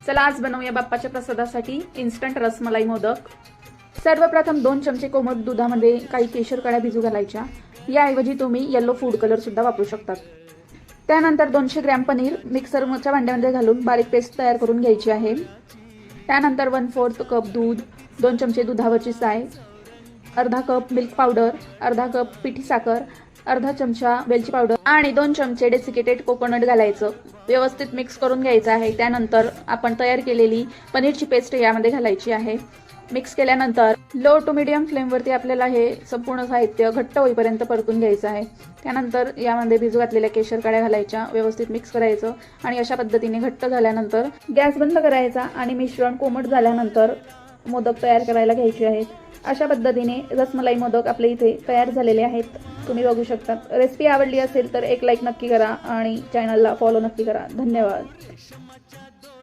चला आज बनवूया बाप्पाच्या प्रसादासाठी इन्स्टंट रसमलाई मोदक। सर्वप्रथम 2 चमचे कोमट दुधामध्ये काही केशर कळ्या भिजू घालायच्या। याऐवजी तुम्ही येलो फूड कलर सुद्धा वापरू शकता। त्यानंतर 200 ग्रॅम पनीर मिक्सरच्या भांड्यामध्ये घालून बारीक पेस्ट तयार करून घ्यायची आहे। त्यानंतर 1/4 कप दूध, 2 चमचे दुधावरची साय, अर्धा कप मिल्क पावडर, अर्धा कप पिठी साखर, अर्धा चमचा वेलची पावडर आणि 2 चमचे डेसिकेटेड कोकोनट घालायचं। व्यवस्थित मिक्स करून घ्यायचं आहे। त्यानंतर आपण तयार केलेली पनीरची पेस्ट यामध्ये घालायची आहे। मिक्स केल्यानंतर लो टू मीडियम फ्लेमवरती आपल्याला हे संपूर्ण साहित्य घट्ट होईपर्यंत परतून घ्यायचं आहे। त्यानंतर यामध्ये भिजू घातलेल्या केशर कळ्या घालायच्या, व्यवस्थित मिक्स करायचं आणि अशा पद्धतीने घट्ट झाल्यानंतर गॅस बंद करायचा आणि मिश्रण कोमट झाल्यानंतर मोदक तयार करायला घ्यायचे आहेत। अशा पद्धतीने रसमलाई मोदक आपले इथे तयार झालेले आहेत। तुम्ही बघू शकता। रेसिपी आवडली असेल तर एक लाईक नक्की करा आणि चॅनलला फॉलो नक्की करा। धन्यवाद।